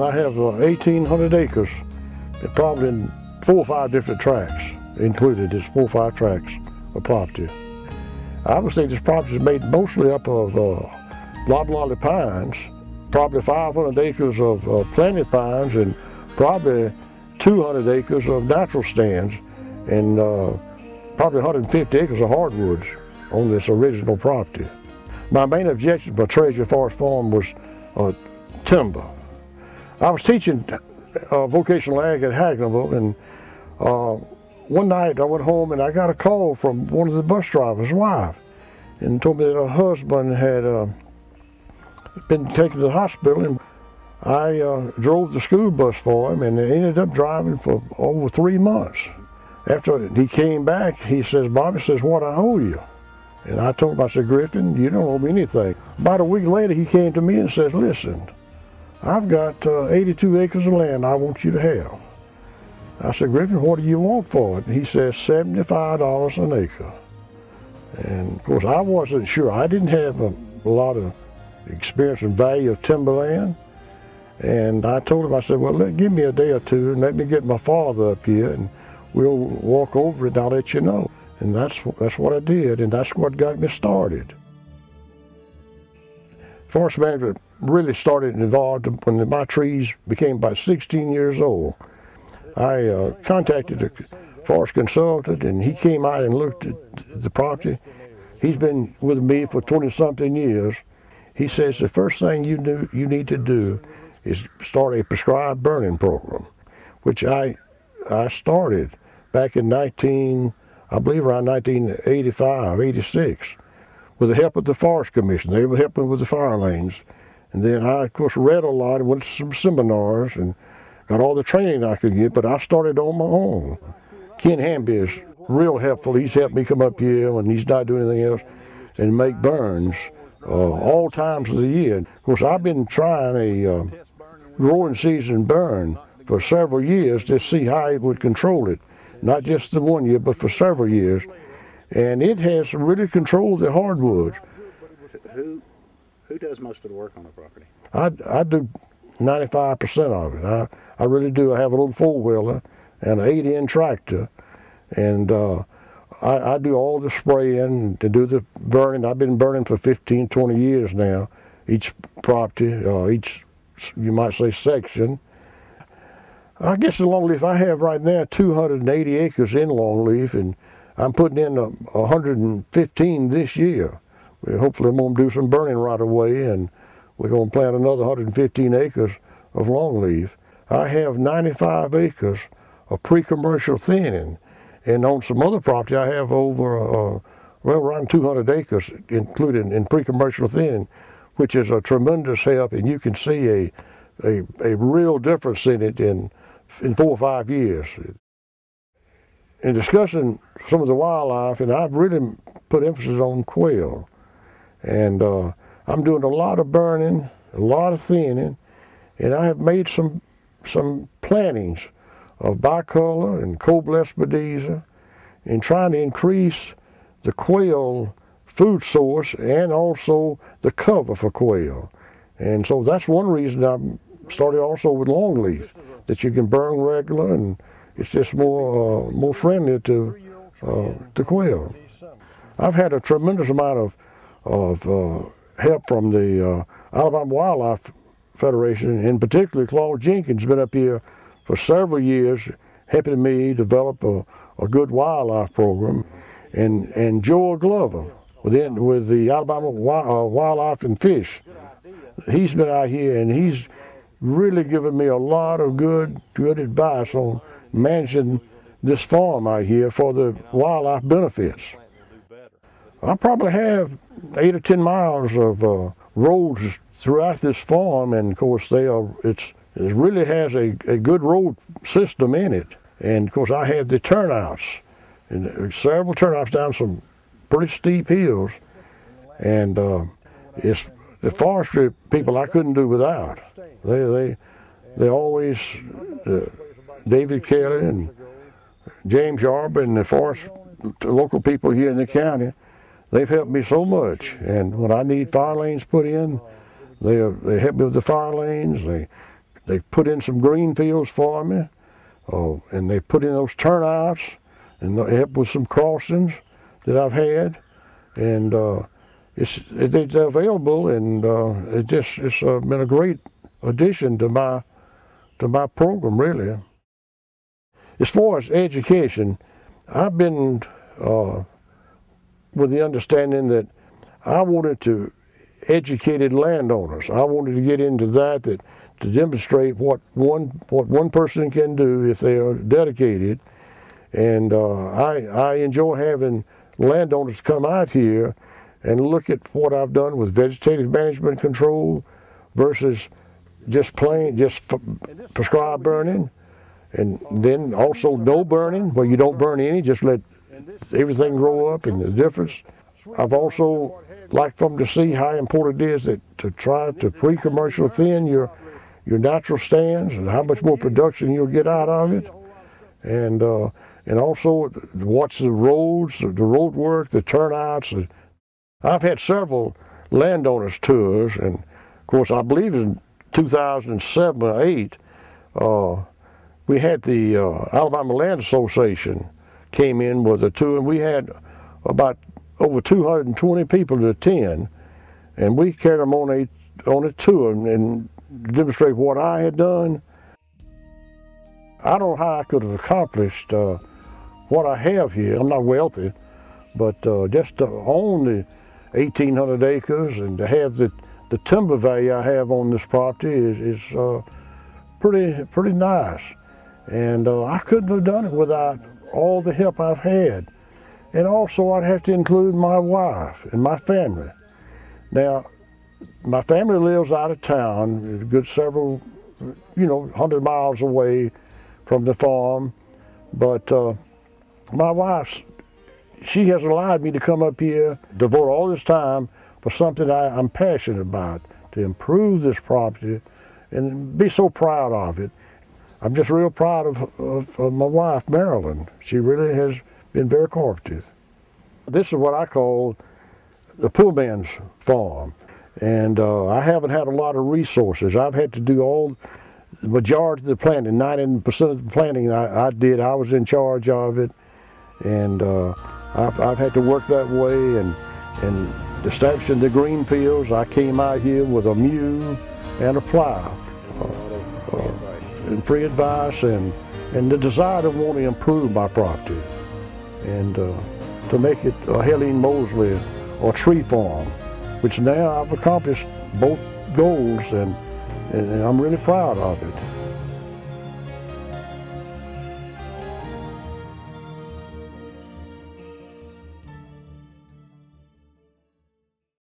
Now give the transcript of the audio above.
I have 1,800 acres, probably in 4 or 5 different tracts included. There's 4 or 5 tracts of property. I would say this property is made mostly up of loblolly pines, probably 500 acres of planted pines, and probably 200 acres of natural stands, and probably 150 acres of hardwoods on this original property. My main objection for Treasure Forest Farm was timber. I was teaching vocational ag at Hagneville, and one night I went home and I got a call from one of the bus drivers' wife, and told me that her husband had been taken to the hospital, and I drove the school bus for him, and ended up driving for over 3 months. After he came back, he says, "Bobby," says, "what I owe you?" And I told him, I said, "Griffin, you don't owe me anything." About a week later, he came to me and says, "Listen, I've got 82 acres of land I want you to have." I said, "Griffin, what do you want for it?" And he says, $75 an acre. And of course, I wasn't sure. I didn't have a lot of experience and value of timberland. And I told him, I said, "Well, give me a day or two and let me get my father up here, and we'll walk over it and I'll let you know." And that's what I did, and that's what got me started. Forest management really started involved when my trees became about 16 years old. I contacted a forest consultant, and he came out and looked at the property. He's been with me for 20-something years. He says the first thing you need to do is start a prescribed burning program, which I started back in I believe around 1985, 86, with the help of the Forest Commission. They would help me with the fire lanes. And then I, of course, read a lot and went to some seminars and got all the training I could get, but I started on my own. Ken Hamby is real helpful. He's helped me come up here when he's not doing anything else and make burns all times of the year. Of course, I've been trying a growing season burn for several years to see how it would control it. Not just the 1 year, but for several years. And it has really controlled the hardwoods. Who does most of the work on the property? I do 95% of it. I really do. I have a little 4-wheeler and an 8-in tractor. And I do all the spraying to do the burning. I've been burning for 15, 20 years now. Each property, each, you might say, section. I guess the longleaf I have right now, 280 acres in longleaf, and I'm putting in 115 this year. Hopefully I'm going to do some burning right away, and we're going to plant another 115 acres of longleaf. I have 95 acres of pre-commercial thinning, and on some other property I have over, well, around 200 acres included in pre-commercial thinning, which is a tremendous help, and you can see a real difference in it in 4 or 5 years. In discussing some of the wildlife, and I've really put emphasis on quail, and I'm doing a lot of burning, a lot of thinning, and I have made some plantings of bicolor and Cobblespedeza, and trying to increase the quail food source and also the cover for quail. And so that's one reason I started also with longleaf, that you can burn regular, and it's just more friendly to quail. I've had a tremendous amount of help from the Alabama Wildlife Federation, in particular Claude Jenkins been up here for several years helping me develop a good wildlife program, and Joel Glover with the Alabama Wildlife and Fish. He's been out here and he's really given me a lot of good advice on managing this farm out here for the wildlife benefits. I probably have 8 or 10 miles of roads throughout this farm, and of course it really has a good road system in it. And of course I have the turnouts, and several turnouts down some pretty steep hills, and it's the forestry people I couldn't do without. They always, David Kelly and James Yarber and the local people here in the county, they've helped me so much. And when I need fire lanes put in, they help me with the fire lanes. They They put in some green fields for me, and they put in those turnouts, and they help with some crossings that I've had, and it's available, and it's been a great addition to my program, really. As far as education, I've been with the understanding that I wanted to educated landowners. I wanted to get into that to demonstrate what one person can do if they are dedicated. And I enjoy having landowners come out here and look at what I've done with vegetative management control versus just prescribed burning, and then also no burning, where you don't burn any, just let everything grow up, and the difference. I've also liked them to see how important it is to try to pre-commercial thin your natural stands and how much more production you'll get out of it, and also watch the roads, the road work, the turnouts. I've had several landowners tours, and of course I believe in 2007 or 8, we had the Alabama Land Association came in with a tour, and we had about over 220 people to attend, and we carried them on a tour and demonstrate what I had done. I don't know how I could have accomplished what I have here. I'm not wealthy, but just to own the 1,800 acres and to have the timber value I have on this property is pretty nice. And I couldn't have done it without all the help I've had. And also I'd have to include my wife and my family. Now, my family lives out of town, a good several, 100 miles away from the farm. But my wife, she has allowed me to come up here, devote all this time for something I'm passionate about, to improve this property and be so proud of it. I'm just real proud of my wife, Marilyn. She really has been very cooperative. This is what I call the poor man's farm. And I haven't had a lot of resources. I've had to do the majority of the planting, 90% of the planting I did. I was in charge of it. And I've had to work that way, and establishing the green fields, I came out here with a mule and a plow. And free advice and the desire to want to improve my property and to make it a Helene Mosley or tree farm, which now I've accomplished both goals, and I'm really proud of it.